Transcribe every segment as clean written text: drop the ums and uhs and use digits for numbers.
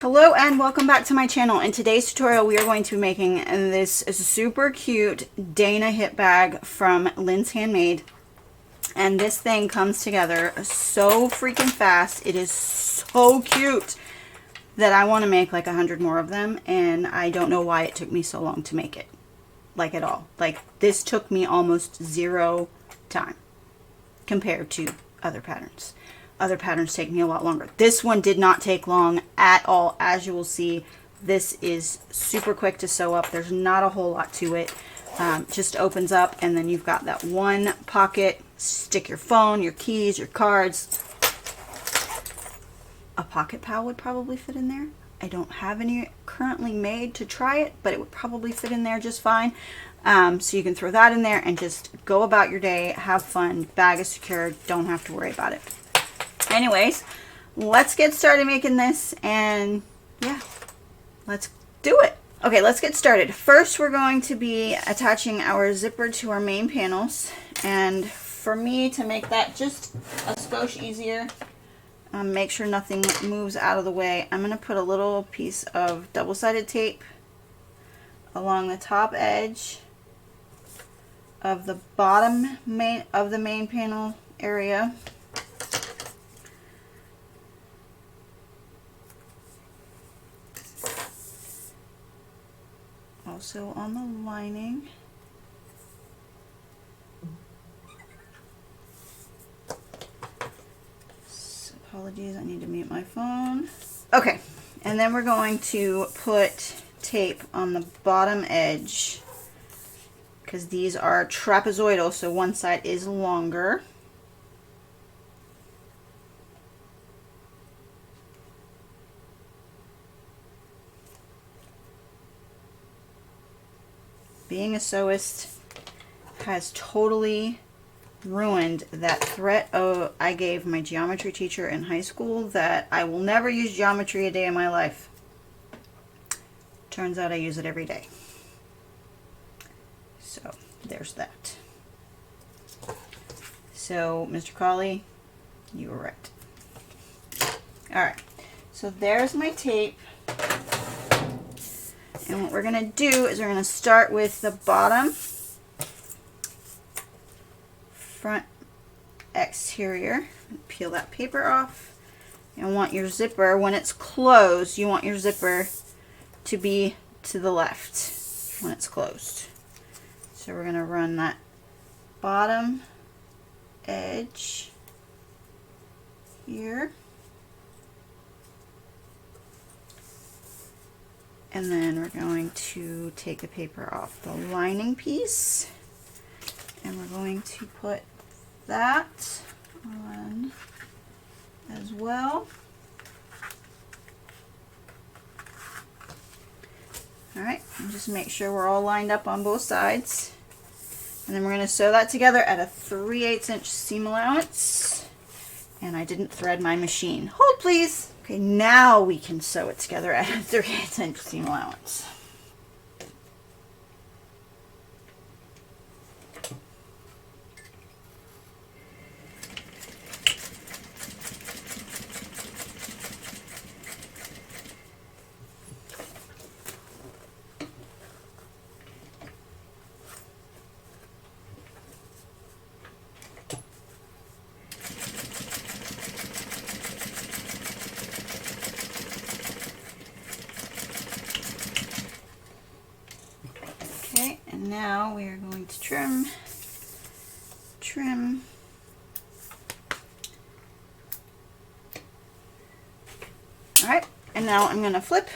Hello and welcome back to my channel. In today's tutorial we are going to be making this super cute Dayna hip bag from Linds Handmade, and this thing comes together so freaking fast. It is so cute that I want to make like 100 more of them, and I don't know why it took me so long to make it, like at all. Like this took me almost 0 time compared to other patterns. Other patterns take me a lot longer. This one did not take long at all. As you will see, this is super quick to sew up. There's not a whole lot to it. Just opens up, and then you've got that one pocket. Stick your phone, your keys, your cards. A pocket pal would probably fit in there. I don't have any currently made to try it, but it would probably fit in there just fine. So you can throw that in there and just go about your day, have fun. Bag is secured, don't have to worry about it. Anyways, let's get started making this, and yeah, let's do it. Okay, let's get started. First, we're going to be attaching our zipper to our main panels, and for me to make that just a skosh easier, make sure nothing moves out of the way, I'm going to put a little piece of double-sided tape along the top edge of the bottom of the main panel area. Also on the lining. So apologies, I need to mute my phone. Okay, and then we're going to put tape on the bottom edge because these are trapezoidal, so one side is longer. Being a sewist has totally ruined that threat I gave my geometry teacher in high school that I will never use geometry a day in my life. Turns out I use it every day. So there's that. So Mr. Colley, you were right. Alright, so there's my tape. And what we're going to do is we're going to start with the bottom front exterior. Peel that paper off. And want your zipper, when it's closed, you want your zipper to be to the left when it's closed. So we're going to run that bottom edge here. And then we're going to take the paper off the lining piece, and we're going to put that on as well. Alright, and just make sure we're all lined up on both sides. And then we're going to sew that together at a 3/8 inch seam allowance. And I didn't thread my machine. Hold please! Okay, now we can sew it together at a 3/8 inch seam allowance. Okay, and now we are going to trim. Alright, and now I'm going to flip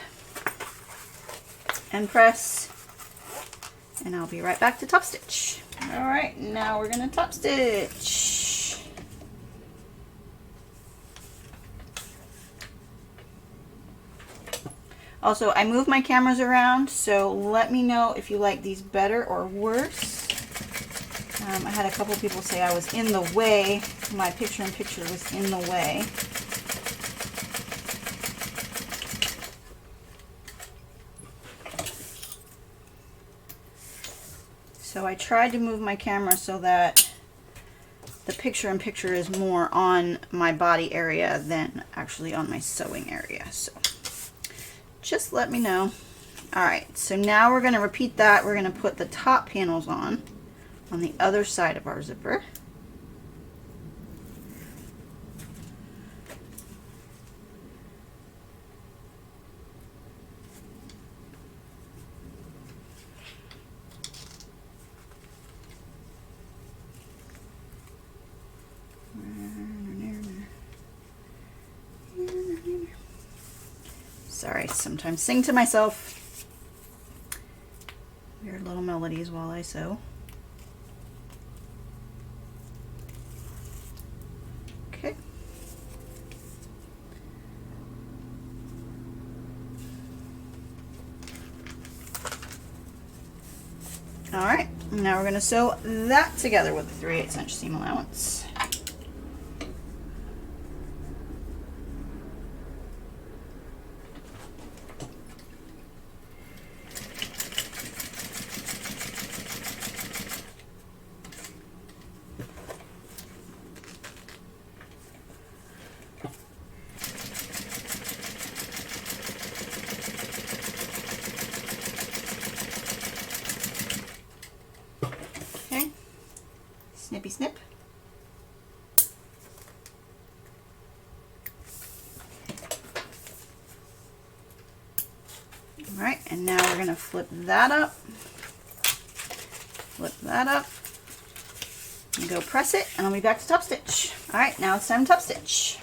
and press, and I'll be right back to top stitch. Alright, now we're going to top stitch. Also, I move my cameras around, so let me know if you like these better or worse. I had a couple people say I was in the way. My picture-in-picture was in the way. So I tried to move my camera so that the picture-in-picture is more on my body area than actually on my sewing area. So just let me know. All right, so now we're going to repeat that. We're going to put the top panels on the other side of our zipper. Sorry, sometimes sing to myself. Weird little melodies while I sew. Okay. All right, now we're going to sew that together with a 3/8 inch seam allowance. Okay, snippy snip. All right, and now we're going to flip that up, and go press it, and I'll be back to top stitch. All right, now it's time to top stitch.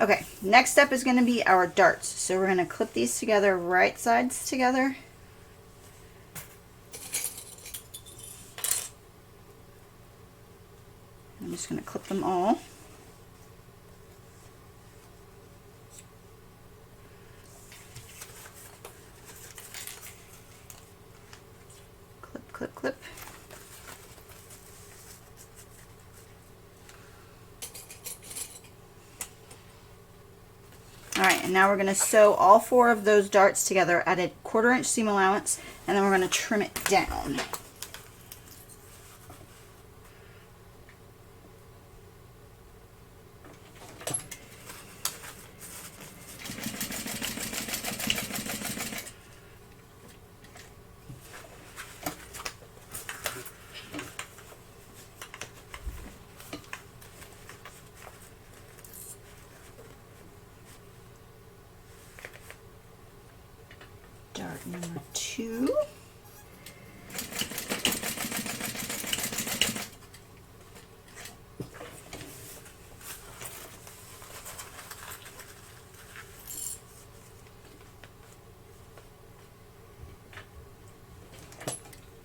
Okay, next step is going to be our darts. So we're going to clip these together, right sides together. I'm just going to clip them all. Clip, clip, clip. All right, and now we're going to sew all 4 of those darts together at a 1/4 inch seam allowance, and then we're going to trim it down. Dart number 2.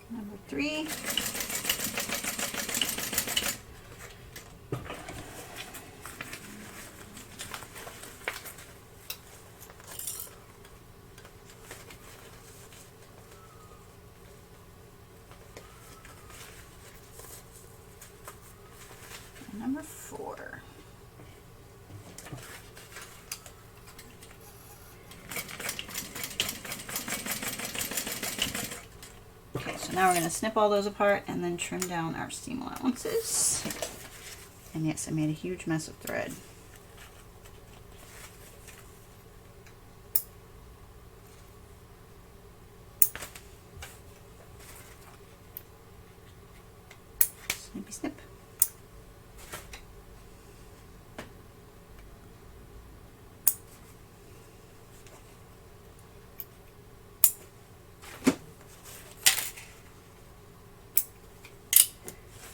Number 3. Number 4. Okay, so now we're going to snip all those apart and then trim down our seam allowances. And yes, I made a huge mess of thread. Snippy snip.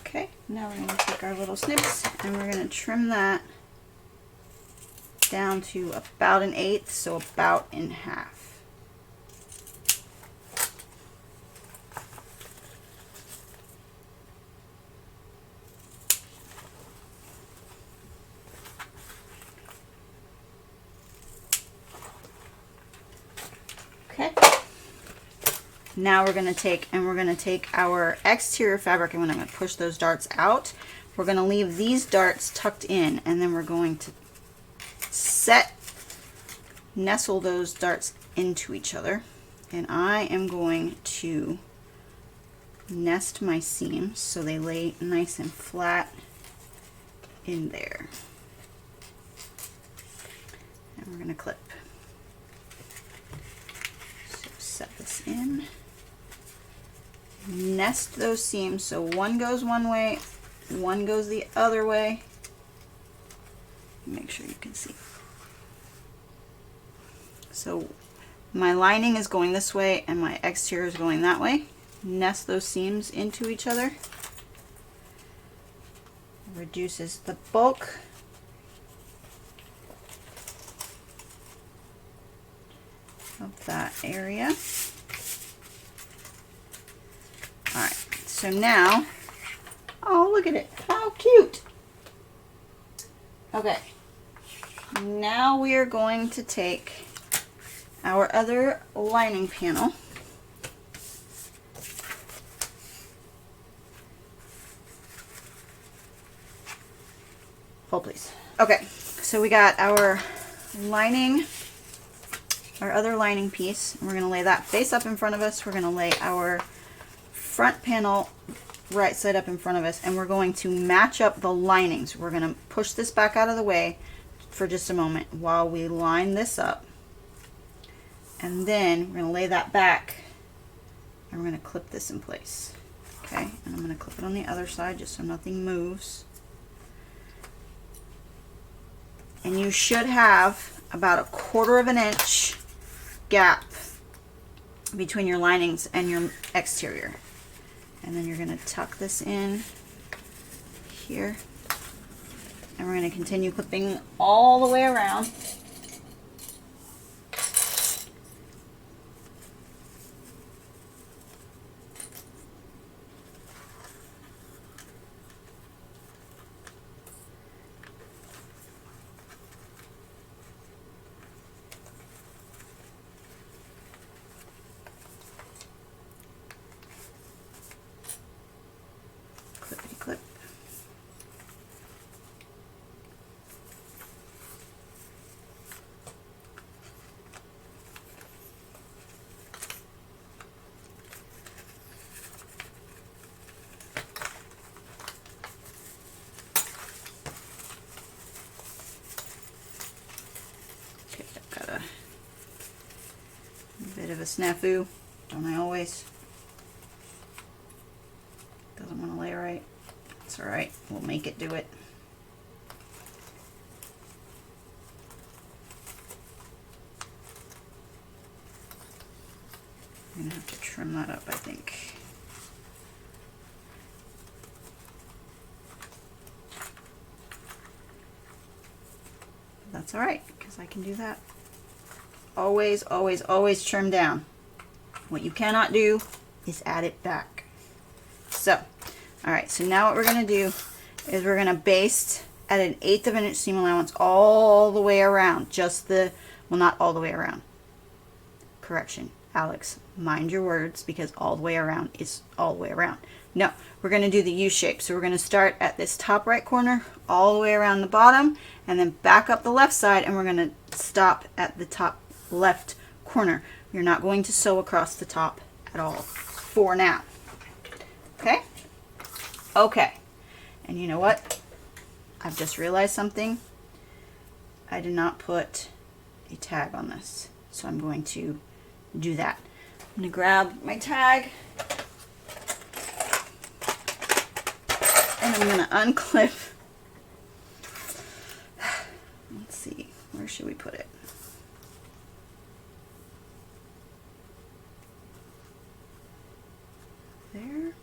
Okay, now we're going to take our little snips and we're going to trim that down to about 1/8, so about in half. Now we're going to take our exterior fabric, and when I'm going to push those darts out, we're going to leave these darts tucked in, and then we're going to nestle those darts into each other. And I am going to nest my seams so they lay nice and flat in there. And we're going to clip. So set this in. Nest those seams so one goes one way, one goes the other way. Make sure you can see. So my lining is going this way and my exterior is going that way. Nest those seams into each other. Reduces the bulk. Of that area. Alright, so now, oh, look at it, how cute. Okay, now we are going to take our other lining panel. Hold please. Okay, so we got our lining, our other lining piece, and we're going to lay that face up in front of us. We're going to lay our front panel right side up in front of us, and we're going to match up the linings. We're going to push this back out of the way for just a moment while we line this up, and then we're going to lay that back and we're going to clip this in place. Okay, and I'm going to clip it on the other side just so nothing moves. And you should have about 1/4 of an inch gap between your linings and your exterior. And then you're going to tuck this in here. And we're going to continue clipping all the way around. Clippity clip. Okay, I've got a bit of a snafu, don't I always? Doesn't want to lay right. It's alright, we'll make it do it. I'm gonna have to trim that up, I think. That's alright, because I can do that. Always, always, always trim down. What you cannot do is add it back. So, alright, so now what we're going to do is we're going to baste at an 1/8 of an inch seam allowance all the way around. Just the, well, not all the way around. Correction, Alex, mind your words, because all the way around is all the way around. No, we're going to do the U shape. So we're going to start at this top right corner all the way around the bottom and then back up the left side, and we're going to stop at the top left corner. You're not going to sew across the top at all for now. Okay? Okay. And you know what? I've just realized something. I did not put a tag on this. So I'm going to do that. I'm going to grab my tag. And I'm going to unclip. Let's see. Where should we put it? There.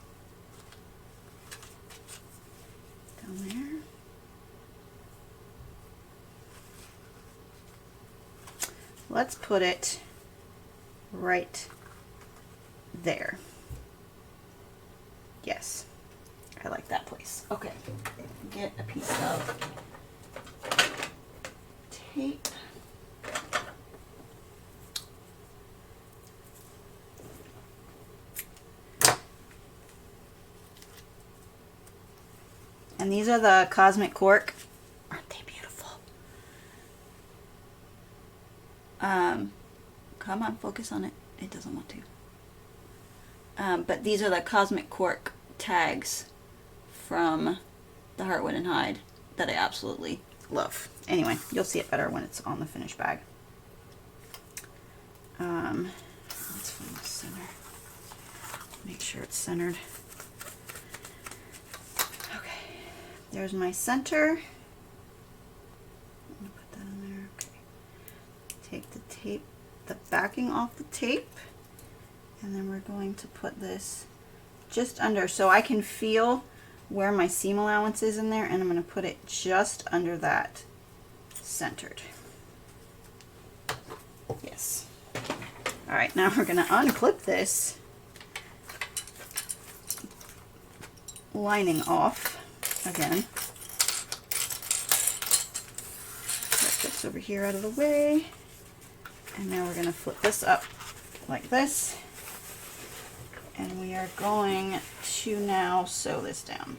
Down there. Let's put it right there. Yes, I like that place. Okay, get a piece of tape. And these are the Cosmic Cork. Aren't they beautiful? Come on, focus on it. It doesn't want to. But these are the Cosmic Cork tags from the Heartwood and Hide that I absolutely love. Anyway, you'll see it better when it's on the finished bag. Let's find the center. Make sure it's centered. Okay, there's my center. I'm gonna put that in there. Okay. Take the tape, the backing off the tape, and then we're going to put this just under so I can feel where my seam allowance is in there, and I'm going to put it just under that, centered. Yes. All right, now we're going to unclip this lining off again. That gets over here out of the way. And now we're going to flip this up like this. And we are going to now sew this down.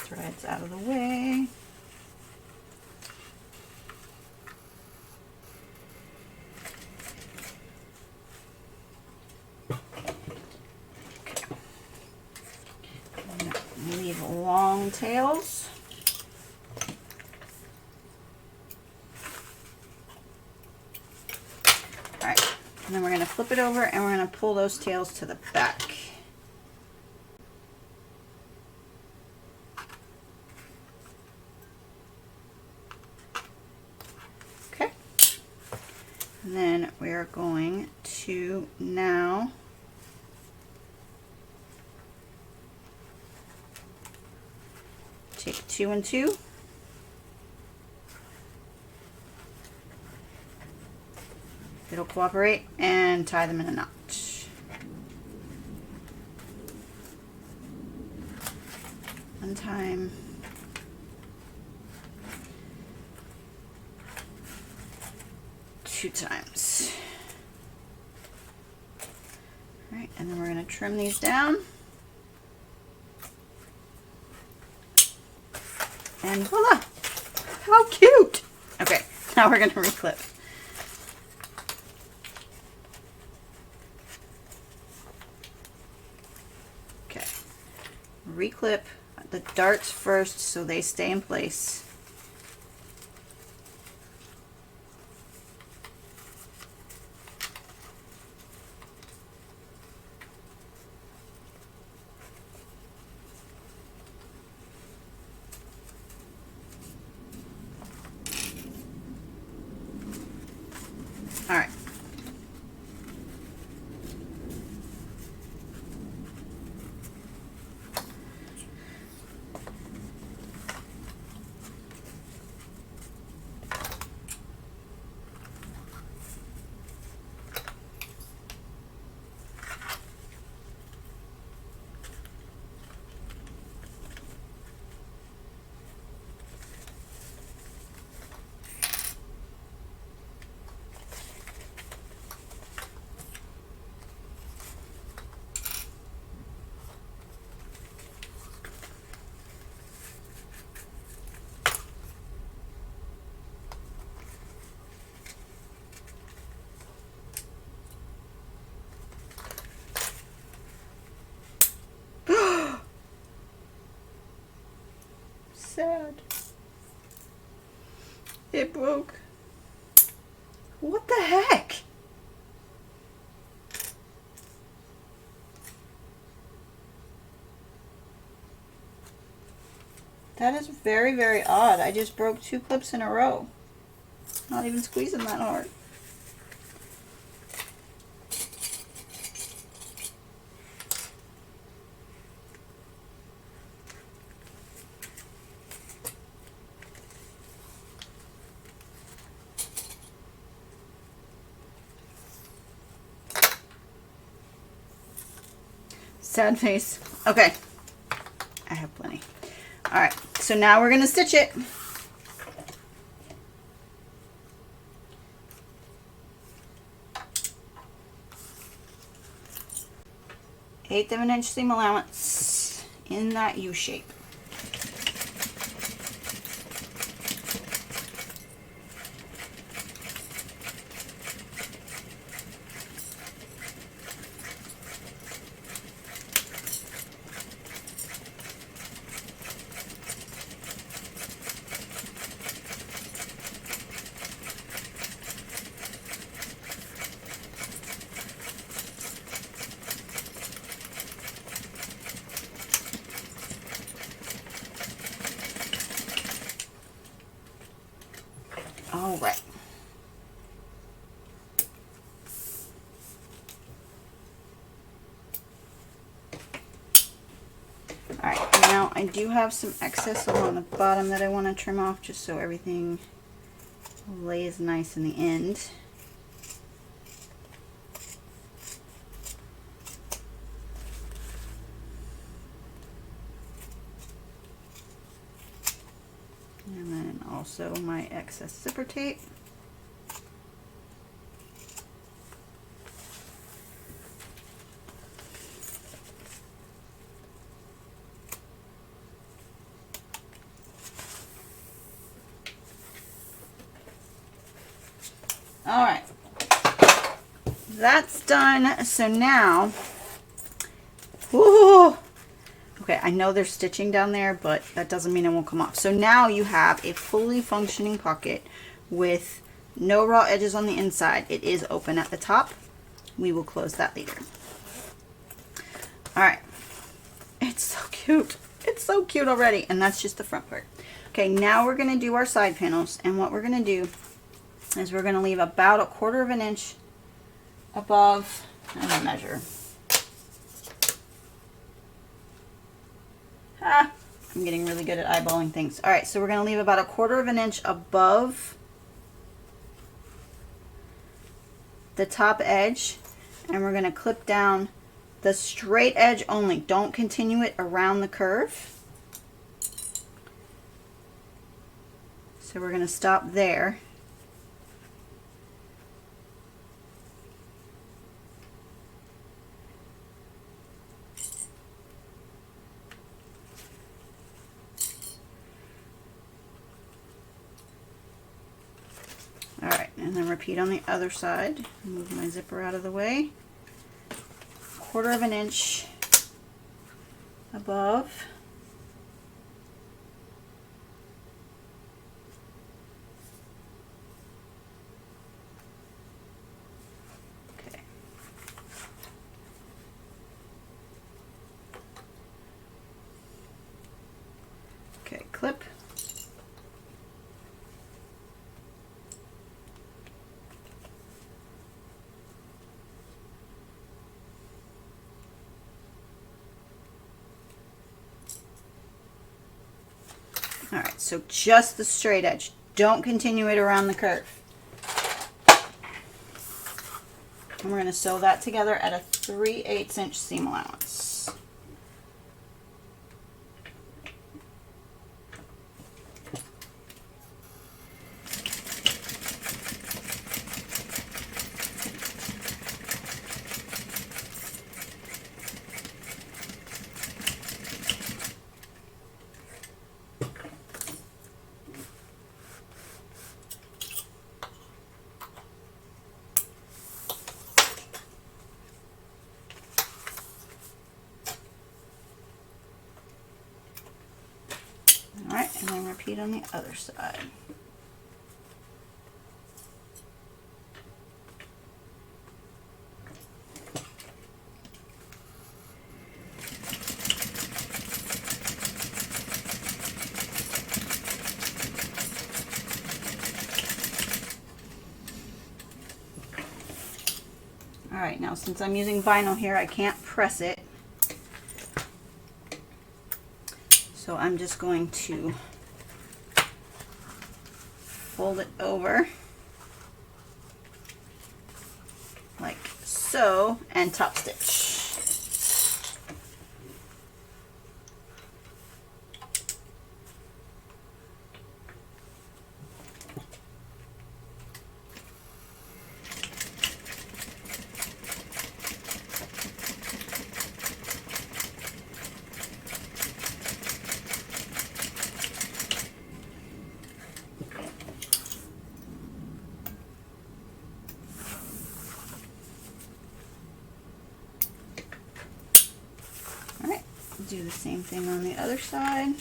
Threads out of the way. Leave long tails. All right, and then we're going to flip it over and we're going to pull those tails to the back. Okay, and then we're going to now take 2 and 2. It'll cooperate, and tie them in a knot. One time. Two times. All right, and then we're going to trim these down. And voila! How cute! Okay, now we're going to reclip. Okay, reclip the darts first so they stay in place. All right. sad. It broke. What the heck? That is very, very odd. I just broke 2 clips in a row. Not even squeezing that hard. Sad face. Okay. I have plenty. All right. So now we're going to stitch it. Eighth of an inch seam allowance in that U shape. All right. All right, now I do have some excess along the bottom that I want to trim off just so everything lays nice in the end. And then also my excess zipper tape. All right, that's done. So now, whoo, okay, I know there's stitching down there, but that doesn't mean it won't come off. So now you have a fully functioning pocket with no raw edges on the inside. It is open at the top. We will close that later. All right, it's so cute. It's so cute already, and that's just the front part. Okay, now we're gonna do our side panels, and what we're gonna do is we're gonna leave about 1/4 of an inch above, I'm gonna measure. I'm getting really good at eyeballing things. All right, so we're gonna leave about 1/4 of an inch above the top edge, and we're gonna clip down the straight edge only. Don't continue it around the curve. So we're gonna stop there. All right, and then repeat on the other side. Move my zipper out of the way. 1/4 of an inch above. Okay. Okay, clip. All right, so just the straight edge. Don't continue it around the curve. And we're going to sew that together at a 3/8 inch seam allowance. All right, and then repeat on the other side. All right, now since I'm using vinyl here, I can't press it. So I'm just going to fold it over like so and top stitch. Do the same thing on the other side.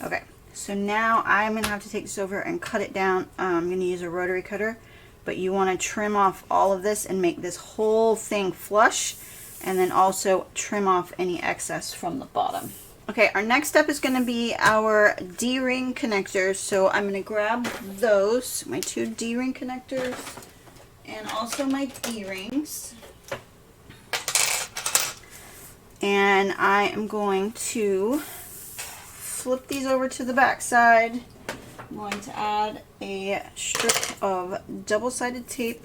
Okay, so now I'm going to have to take this over and cut it down. I'm going to use a rotary cutter, but you want to trim off all of this and make this whole thing flush, and then also trim off any excess from the bottom. Okay, our next step is going to be our D-ring connectors. So I'm going to grab those, my two D-ring connectors, and also my D-rings. And I am going to flip these over to the back side. I'm going to add a strip of double-sided tape.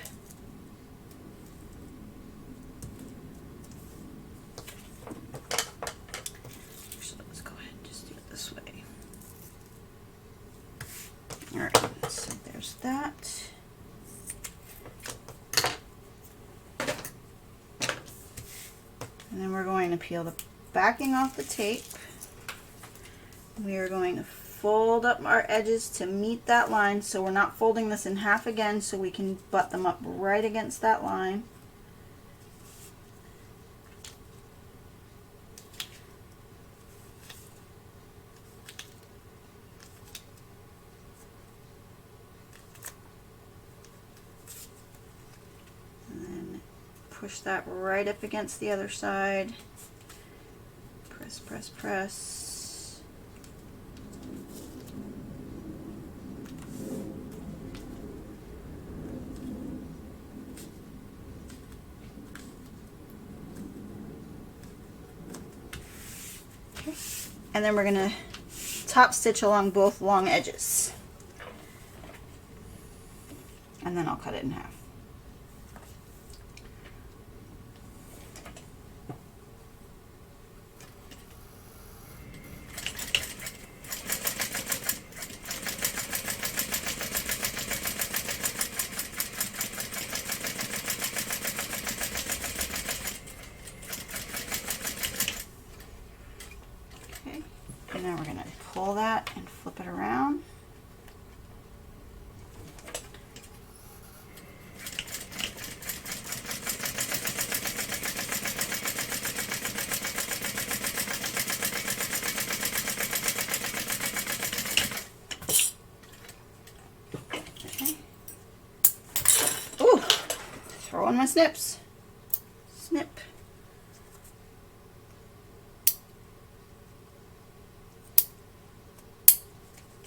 Actually, let's go ahead and just do it this way. Alright, so there's that. And then we're going to peel the backing off the tape. We are going to fold up our edges to meet that line, so we're not folding this in half again, so we can butt them up right against that line. And then push that right up against the other side. Press, press, press. And then we're going to top stitch along both long edges. And then I'll cut it in half. And then we're going to pull that and flip it around. Okay. Ooh, throw in my snips. Snip.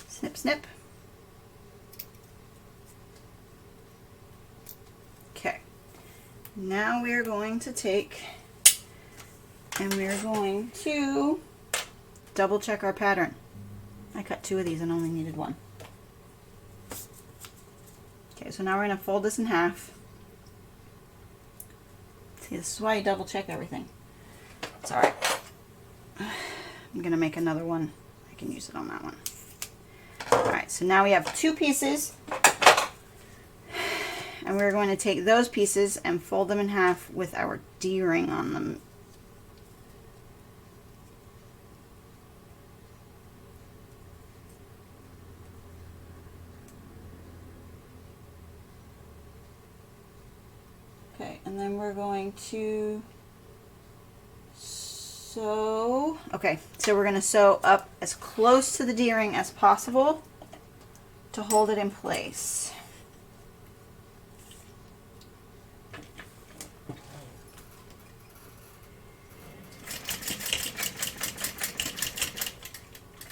Snip, snip. Now we're going to take and we're going to double check our pattern. I cut 2 of these and only needed 1. Okay, so now we're going to fold this in half. See, this is why you double check everything. It's alright. I'm going to make another one. I can use it on that one. Alright, so now we have 2 pieces. And we're going to take those pieces and fold them in half with our D-ring on them. Okay, and then we're going to sew. Okay, so we're going to sew up as close to the D-ring as possible to hold it in place.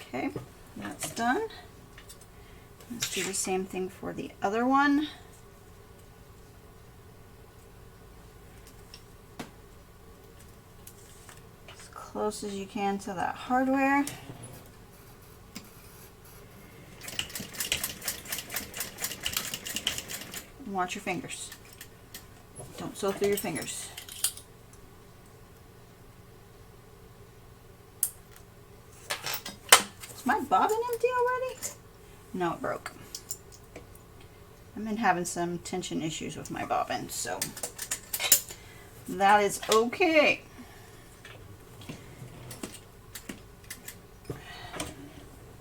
Okay, that's done. Let's do the same thing for the other one. As close as you can to that hardware. And watch your fingers. Don't sew through your fingers. My bobbin empty already? No, it broke. I've been having some tension issues with my bobbin, so that is okay.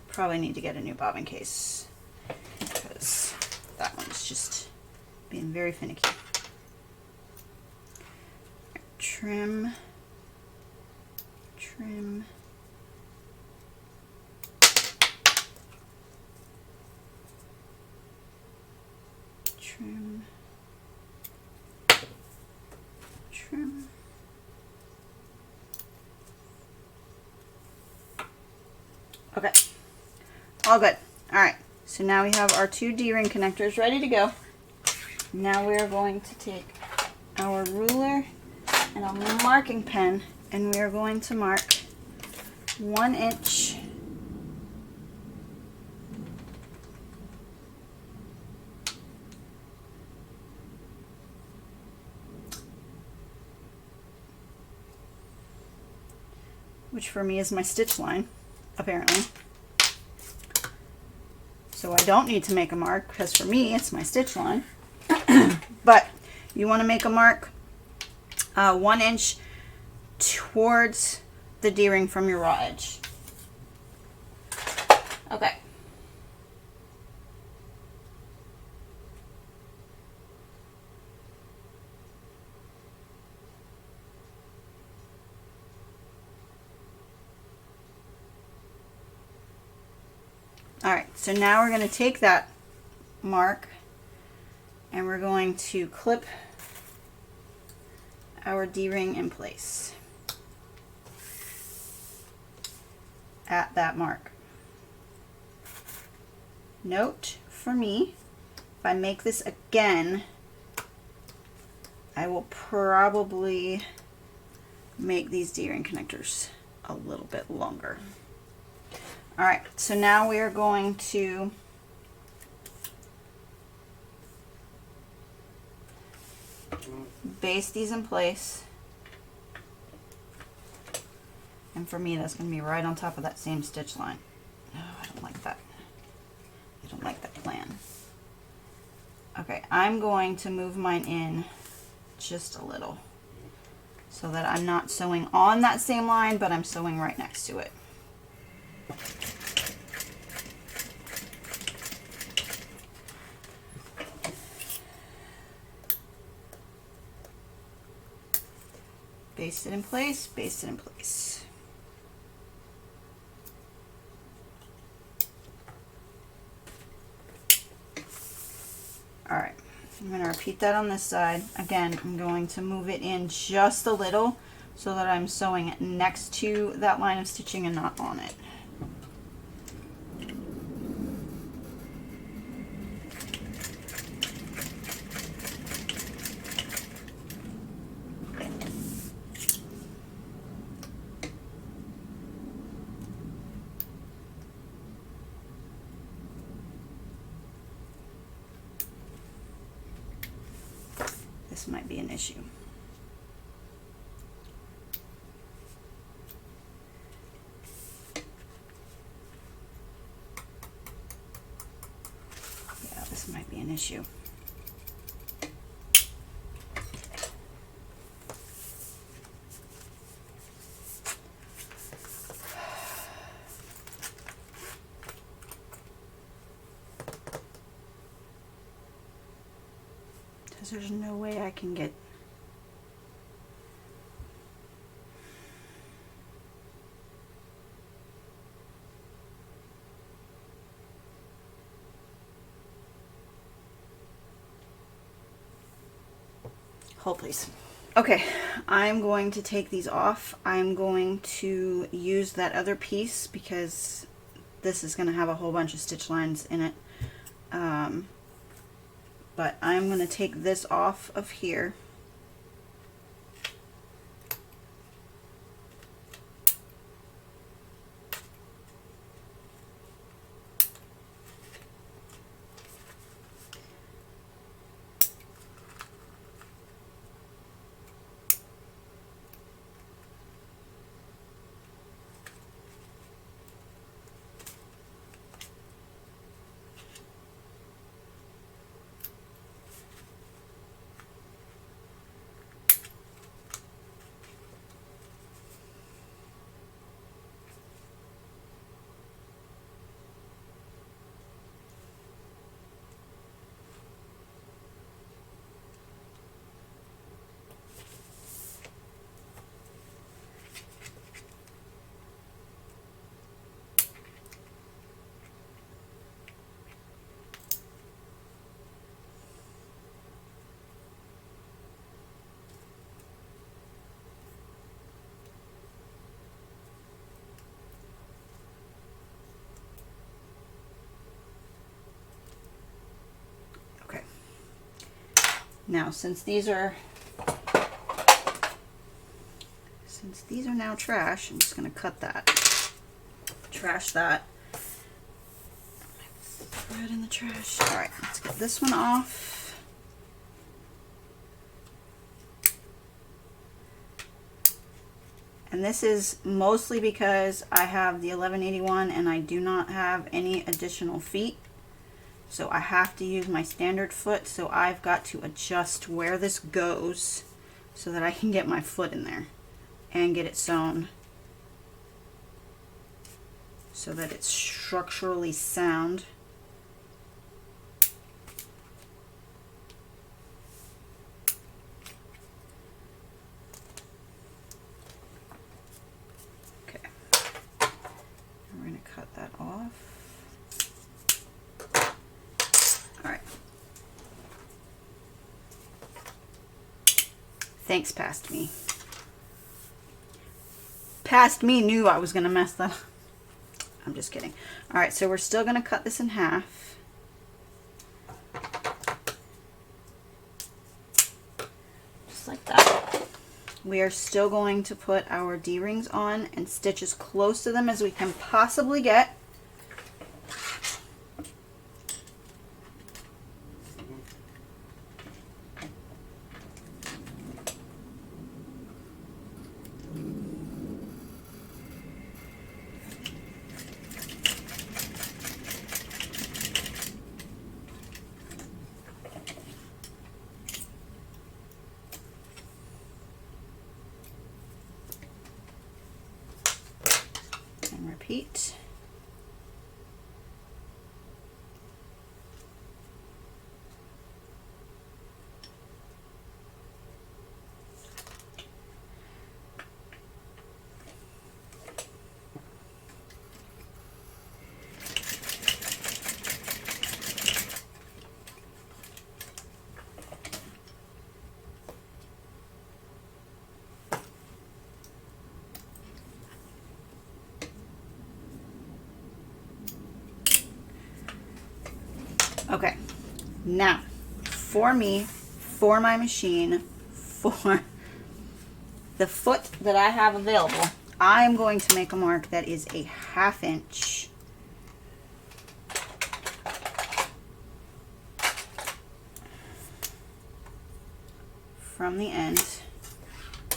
Probably need to get a new bobbin case because that one's just being very finicky. Trim, trim. Trim, trim. Okay, all good. All right, so now we have our 2 D-ring connectors ready to go. Now we are going to take our ruler and a marking pen, and we are going to mark 1 inch . Which for me is my stitch line, apparently. So I don't need to make a mark because for me it's my stitch line. But you want to make a mark 1 inch towards the D-ring from your raw edge. Okay. Alright, so now we're going to take that mark and we're going to clip our D-ring in place at that mark. Note for me, if I make this again, I will probably make these D-ring connectors a little bit longer. All right, so now we are going to baste these in place. And for me, that's going to be right on top of that same stitch line. No, I don't like that. I don't like that plan. Okay, I'm going to move mine in just a little so that I'm not sewing on that same line, but I'm sewing right next to it. Baste it in place, baste it in place. All right, I'm going to repeat that on this side. Again, I'm going to move it in just a little so that I'm sewing next to that line of stitching and not on it. this might be an issue. Yeah, this might be an issue. There's no way I can get hold please. Okay, I'm going to take these off. I'm going to use that other piece because this is going to have a whole bunch of stitch lines in it. But I'm going to take this off of here. Now, since these are now trash, I'm just going to cut that. Trash that. Throw it in the trash. All right, let's get this one off. And this is mostly because I have the 1181 and I do not have any additional feet. So I have to use my standard foot, so I've got to adjust where this goes so that I can get my foot in there and get it sewn so that it's structurally sound. Okay, we're going to cut that off. Thanks, Past Me. Past Me knew I was going to mess that up. I'm just kidding. All right, so we're still going to cut this in half. Just like that. We are still going to put our D-rings on and stitch as close to them as we can possibly get. Repeat. Okay, now for me, for my machine, for the foot that I have available, I'm going to make a mark that is a 1/2 inch. from the end.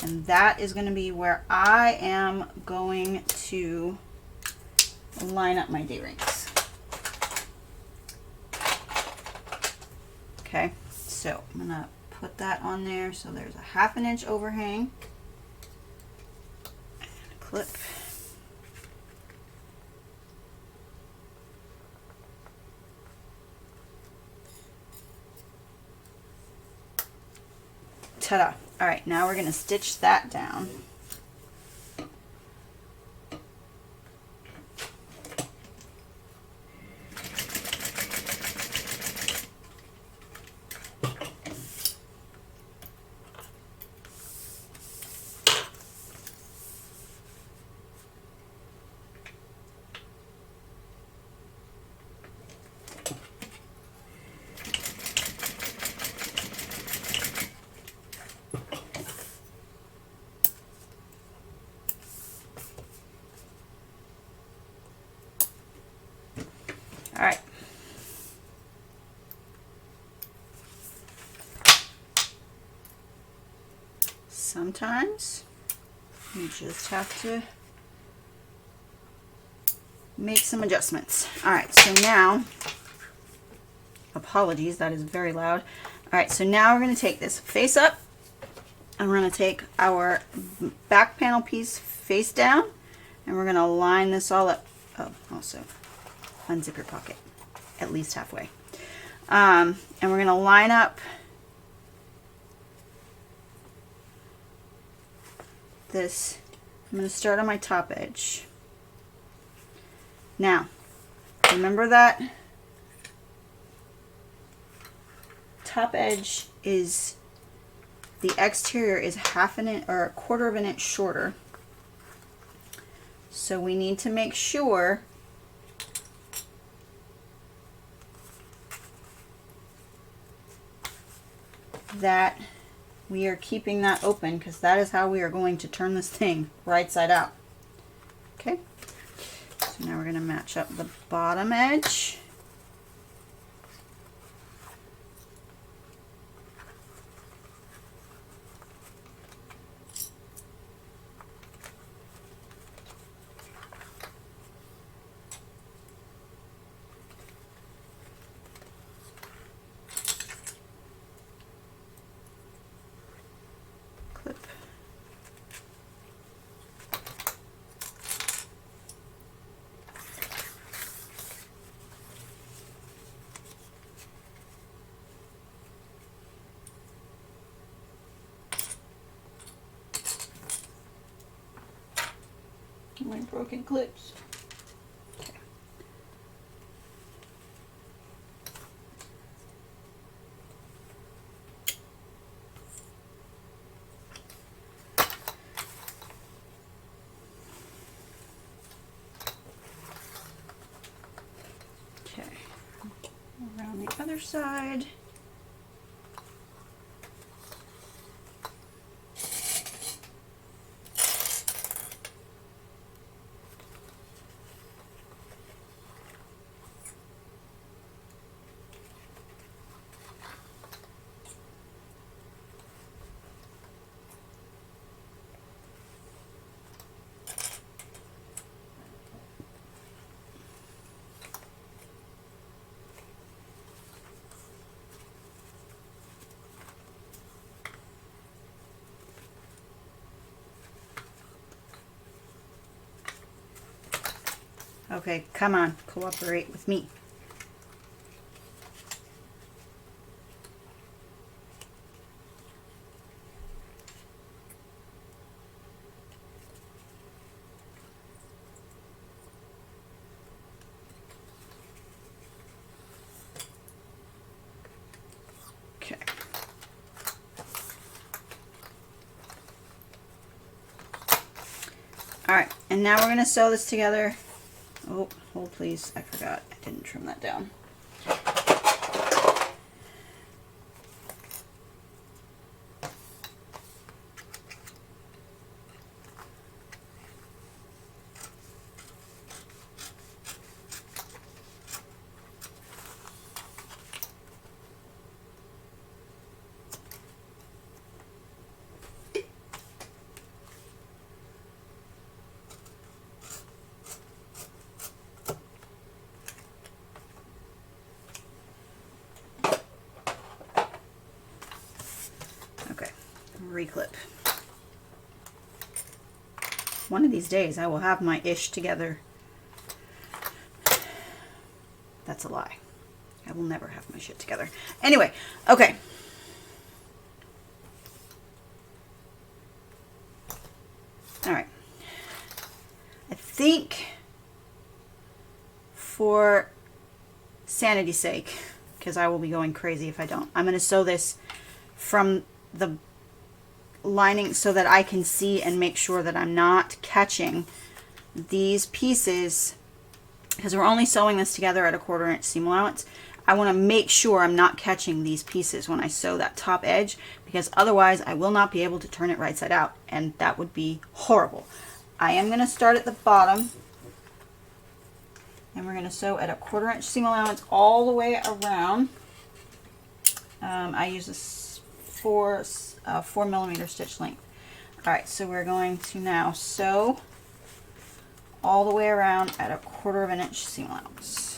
And that is going to be where I am going to line up my D-rings. Okay, so I'm going to put that on there. So there's a 1/2 inch overhang. And a clip. Ta-da. All right, now we're going to stitch that down. All right. Sometimes you just have to make some adjustments. All right, so now, apologies, that is very loud. All right, so now we're going to take this face up, and we're going to take our back panel piece face down, and we're going to line this all up. Oh, also unzip your pocket at least halfway. And we're going to line up this. I'm going to start on my top edge. Now, remember that top edge is, the exterior is 1/2 inch or 1/4 inch shorter. So we need to make sure that we are keeping that open, because that is how we are going to turn this thing right side out. Okay, so now we're going to match up the bottom edge. Clip. My broken clips. Okay. Okay. Around the other side. Okay, come on, cooperate with me. Okay. All right, and now we're going to sew this together. Oh, hold please, I forgot. I didn't trim that down. reclip. One of these days I will have my ish together. That's a lie. I will never have my shit together. Anyway, okay. All right. I think for sanity's sake, because I will be going crazy if I don't, I'm going to sew this from the lining so that I can see and make sure that I'm not catching these pieces, because we're only sewing this together at a 1/4 inch seam allowance. I want to make sure I'm not catching these pieces when I sew that top edge, because otherwise I will not be able to turn it right side out, and that would be horrible. I am going to start at the bottom, and we're going to sew at a 1/4 inch seam allowance all the way around. I use a 4mm stitch length. All right, so we're going to now sew all the way around at a 1/4 inch seam allowance.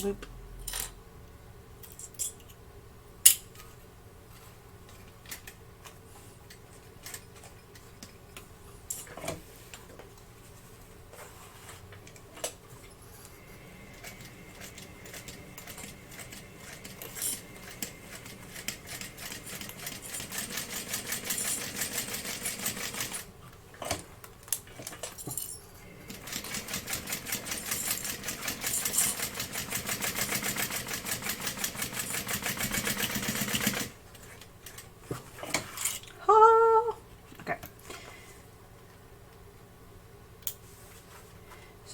Loop.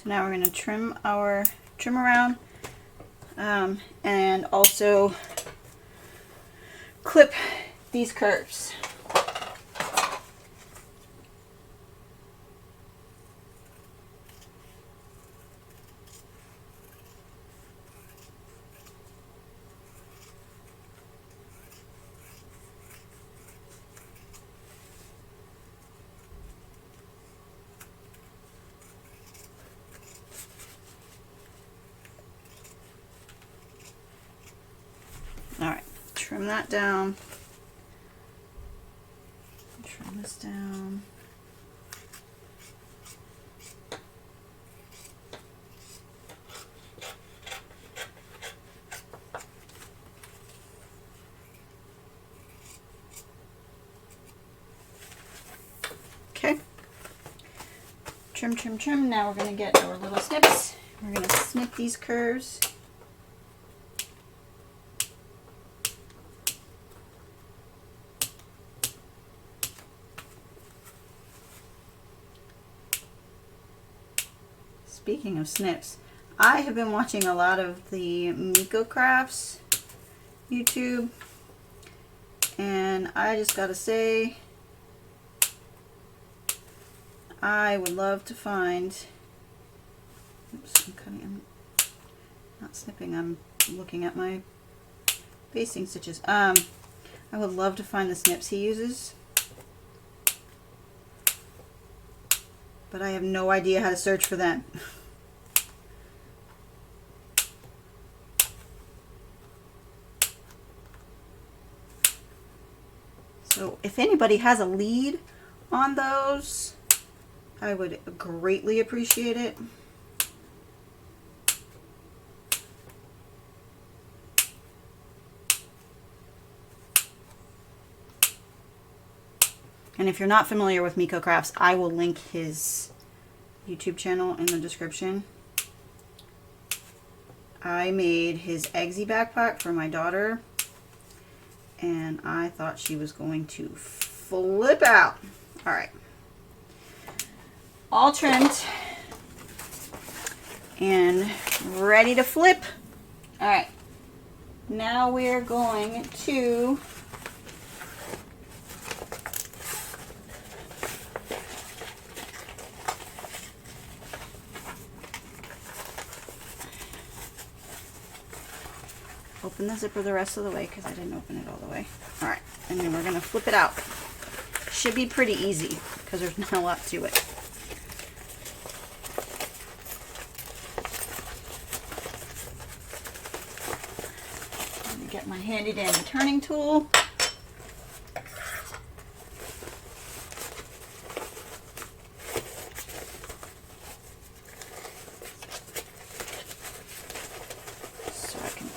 Now we're going to trim around and also clip these curves. All right, trim that down. Trim this down. Okay. Trim, trim, trim. Now we're going to get our little snips. We're going to snip these curves. Speaking of snips, I have been watching a lot of the Miko crafts YouTube, and I just gotta say, I would love to find, oops, I'm cutting, I'm not snipping, I'm looking at my basting stitches. I would love to find the snips he uses, but I have no idea how to search for them. So if anybody has a lead on those, I would greatly appreciate it. And if you're not familiar with Miko Crafts, I will link his YouTube channel in the description. I made his Eggsy backpack for my daughter, and I thought she was going to flip out. All right. All trimmed and ready to flip. All right. Now we're going to open the zipper the rest of the way because I didn't open it all the way. All right, and then we're going to flip it out. Should be pretty easy because there's not a lot to it. Let me get my handy dandy turning tool.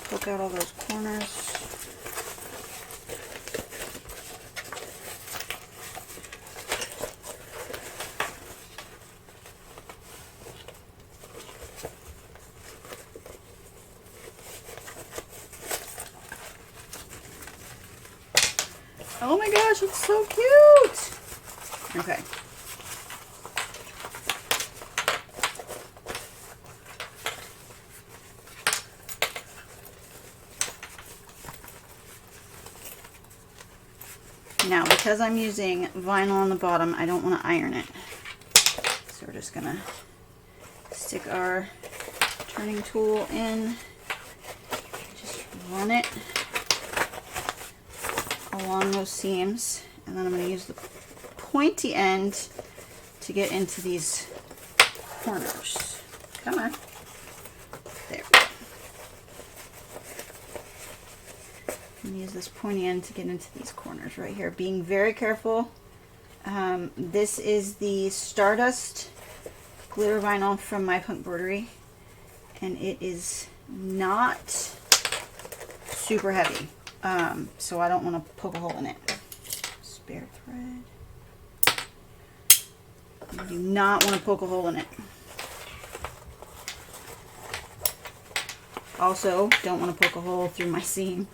Poke out all those corners. Oh my gosh, it's so cute! Okay. Now, because I'm using vinyl on the bottom, I don't want to iron it. So we're just going to stick our turning tool in, just run it along those seams, and then I'm going to use the pointy end to get into these corners. Come on. There we go. And use this pointy end to get into these corners right here, being very careful. This is the Stardust glitter vinyl from MyPunkBroidery, and it is not super heavy, so I don't want to poke a hole in it. Spare thread. I do not want to poke a hole in it. Also, don't want to poke a hole through my seam.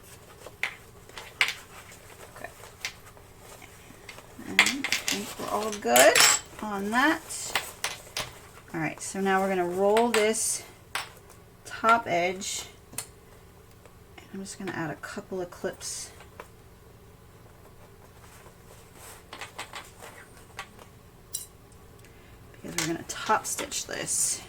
We're all good on that. All right, so now we're going to roll this top edge. And I'm just going to add a couple of clips. Because we're going to top stitch this.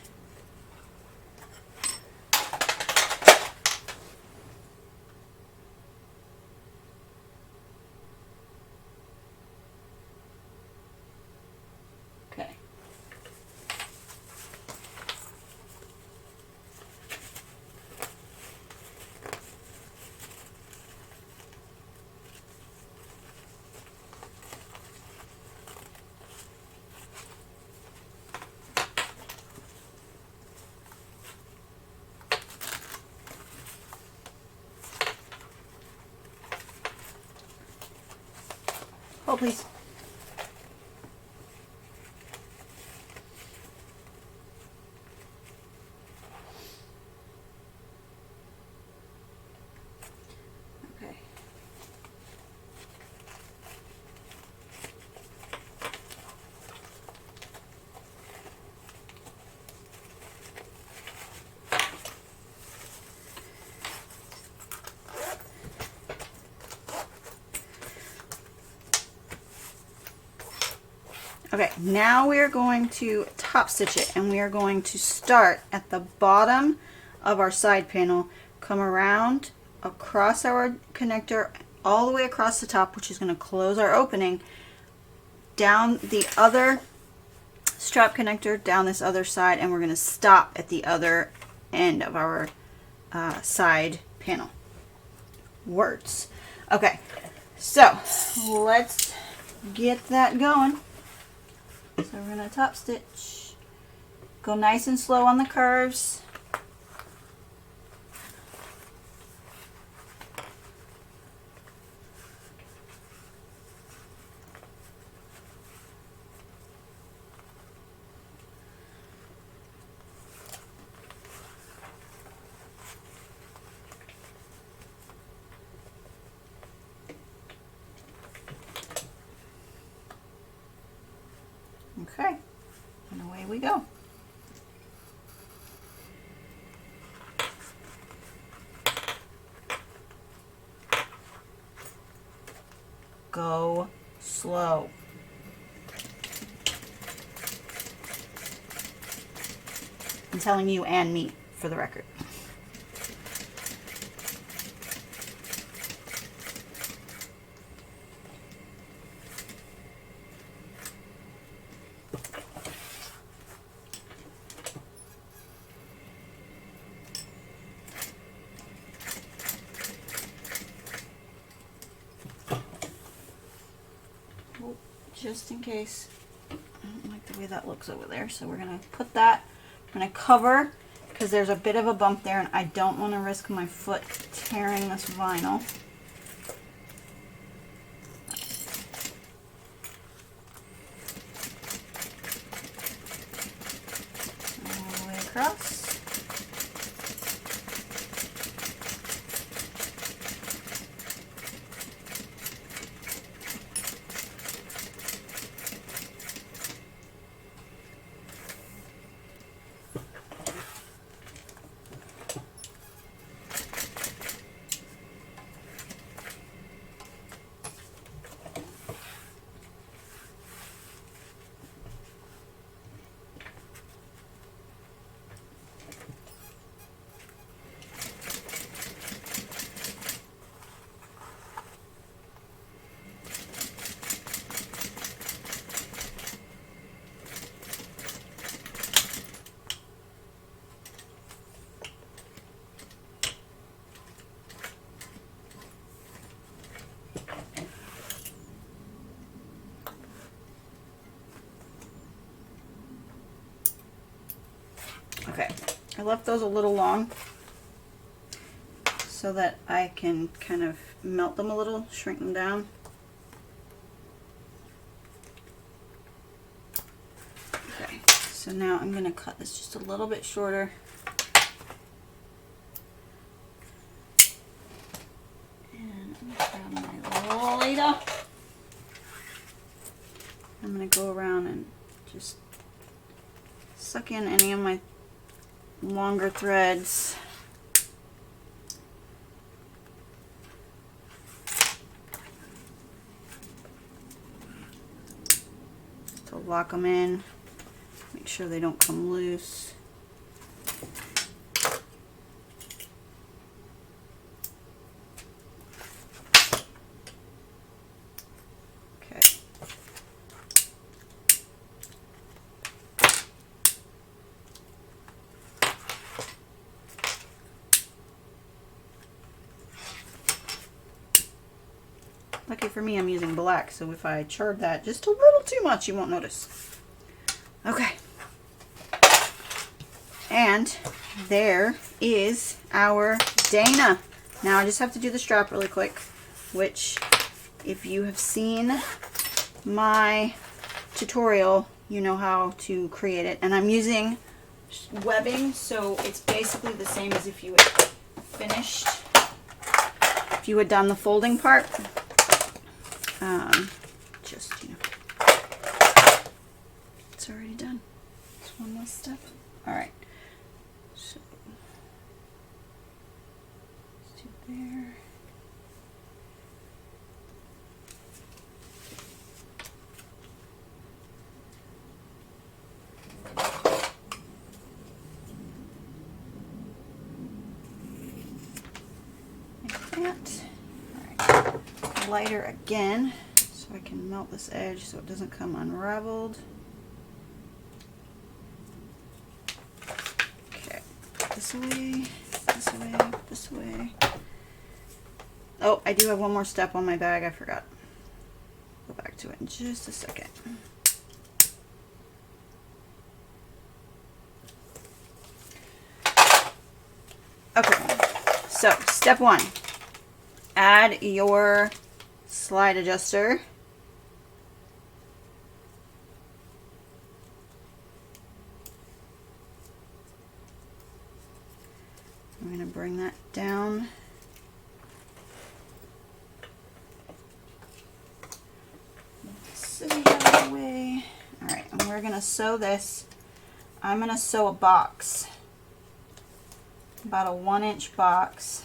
Oh, please. Okay. Okay, now we are going to top stitch it, and we are going to start at the bottom of our side panel, come around across our connector all the way across the top, which is going to close our opening, down the other strap connector, down this other side, and we're going to stop at the other end of our side panel. Words. Okay, so let's get that going. So we're going to top stitch, go nice and slow on the curves. Okay, and away we go. Go slow. I'm telling you and me, for the record. Just in case. I don't like the way that looks over there, so we're going to put that, I'm going to cover, because there's a bit of a bump there and I don't want to risk my foot tearing this vinyl. All the way across. Okay, I left those a little long so that I can kind of melt them a little, shrink them down. Okay, so now I'm going to cut this just a little bit shorter. And I'm going to grab my lighter. I'm going to go around and just suck in any of my longer threads. To lock them in, make sure they don't come loose. Okay. Lucky for me, I'm using black, so if I charred that just a little too much, you won't notice. Okay. And there is our Dayna. Now I just have to do the strap really quick, which if you have seen my tutorial, you know how to create it. And I'm using webbing, so it's basically the same as if you had finished, if you had done the folding part. Just, you know, it's already done. It's one less step. All right. So, let's do there. Like that. All right. Lighter again, so I can melt this edge so it doesn't come unraveled. Okay, this way, this way, this way. Oh, I do have one more step on my bag, I forgot. Go back to it in just a second. Okay, so step one, add your slide adjuster. I'm going to bring that down. Sit out of the way. All right, and we're going going to sew this, I'm going to sew a box, about a 1-inch box.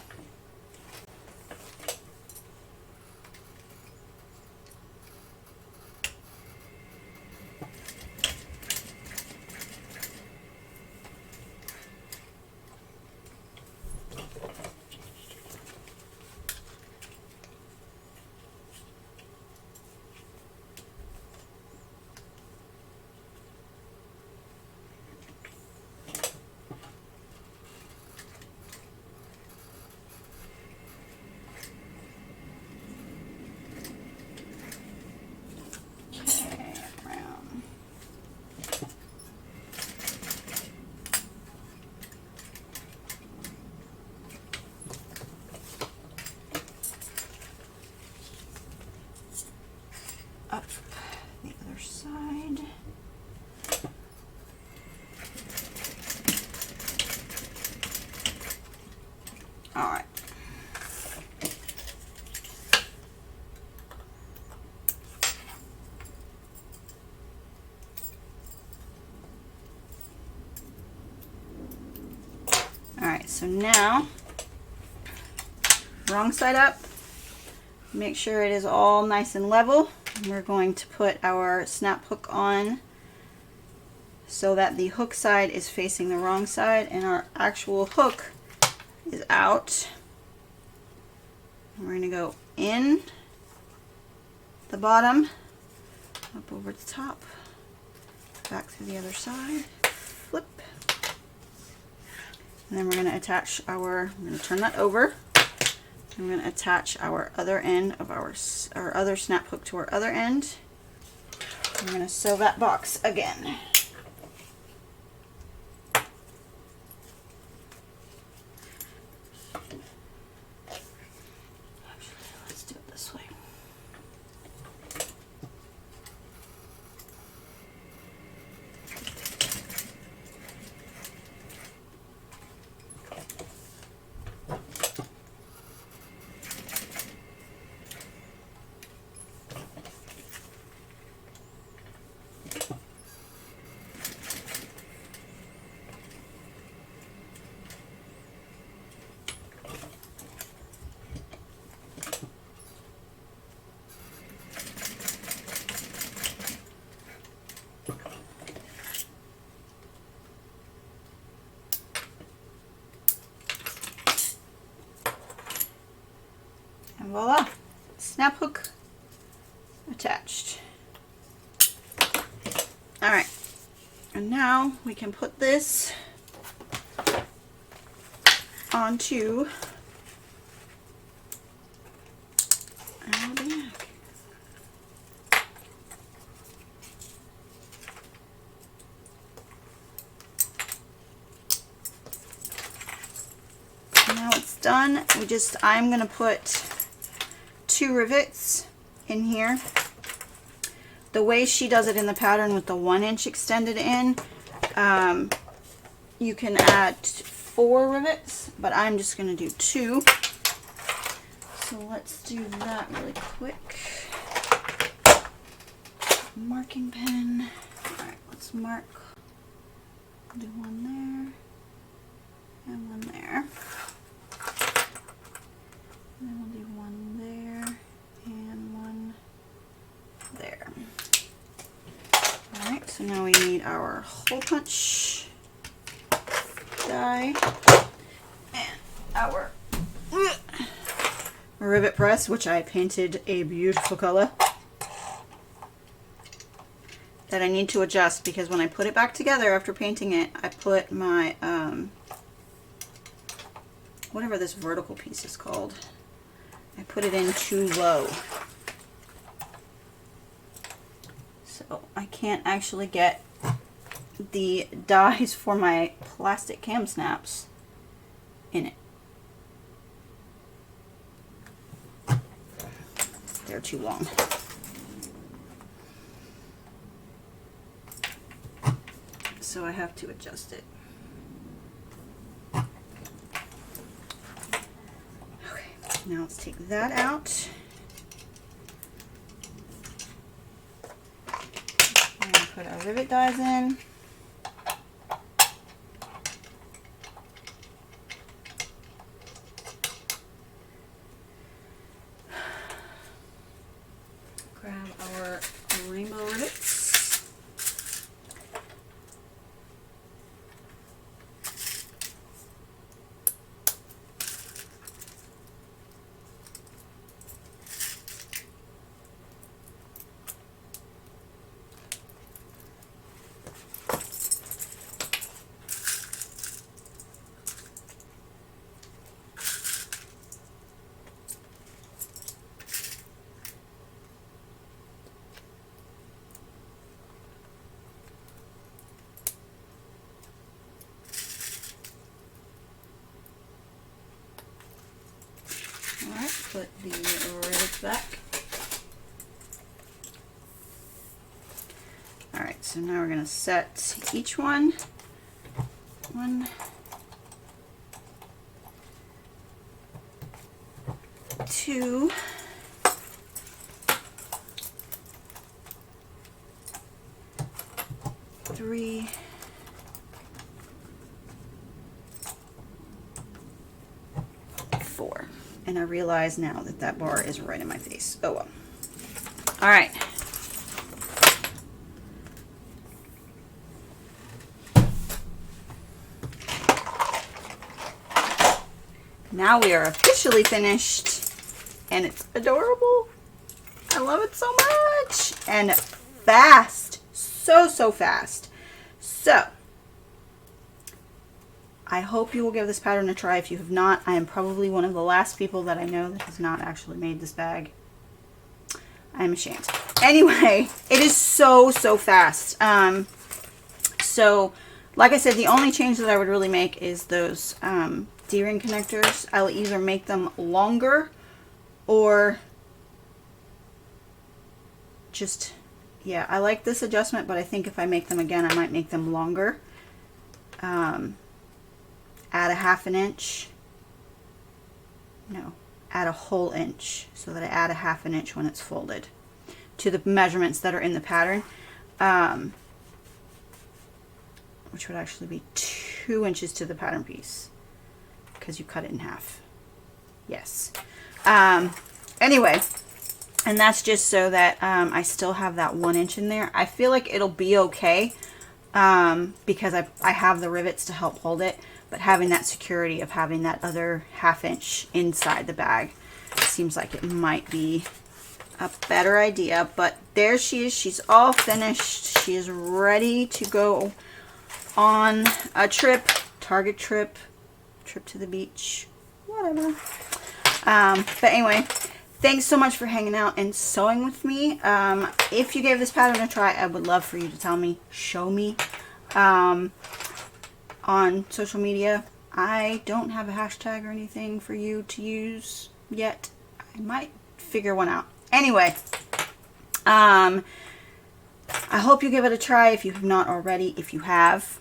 Up the other side. All right. All right, so now wrong side up. Make sure it is all nice and level. We're going to put our snap hook on so that the hook side is facing the wrong side and our actual hook is out. And we're going to go in the bottom, up over the top, back through the other side, flip. And then we're going to attach our, I'm going to turn that over. I'm going to attach our other end of our other snap hook to our other end. I'm going to sew that box again. Actually, let's do it this way. And voila, snap hook attached. All right, and now we can put this onto our bag. Now it's done. I'm gonna put 2 rivets in here. The way she does it in the pattern with the 1-inch extended in, you can add 4 rivets, but I'm just going to do 2. So let's do that really quick. Marking pen. All right, let's mark. Do one there and one there. And then we'll do one there and one there. Alright, so now we need our hole punch die and our rivet press, which I painted a beautiful color that I need to adjust because when I put it back together after painting it, I put my whatever this vertical piece is called, I put it in too low. So I can't actually get the dies for my plastic cam snaps in it. They're too long. So I have to adjust it. Now let's take that out. And put our rivet dies in. Grab our rainbow rivets. Alright, put the rivets back. Alright, so now we're going to set each one. 1, 2, 3, 4. And I realize now that that bar is right in my face. Oh well. All right. Now we are officially finished, and it's adorable. I love it so much, and fast, so fast. So I hope you will give this pattern a try. If you have not, I am probably one of the last people that I know that has not actually made this bag. I am ashamed. Anyway, it is so fast. So like I said, the only change that I would really make is those D-ring connectors. I'll either make them longer or just, yeah, I like this adjustment, but I think if I make them again, I might make them longer. Add a half an inch. No, add a whole inch, so that I add a half an inch when it's folded to the measurements that are in the pattern, which would actually be 2 inches to the pattern piece because you cut it in half. Yes. Anyway, and that's just so that I still have that 1 inch in there. I feel like it'll be okay because I have the rivets to help hold it. But having that security of having that other half inch inside the bag seems like it might be a better idea. But there she is. She's all finished. She is ready to go on a trip, Target trip, trip to the beach, whatever. But anyway, thanks so much for hanging out and sewing with me. If you gave this pattern a try, I would love for you to tell me, show me. On social media. I don't have a hashtag or anything for you to use yet. I might figure one out. Anyway, I hope you give it a try if you have not already. If you have,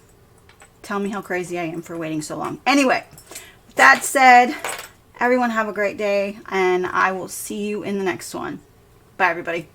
tell me how crazy I am for waiting so long. Anyway, with that said, everyone have a great day, and I will see you in the next one. Bye, everybody.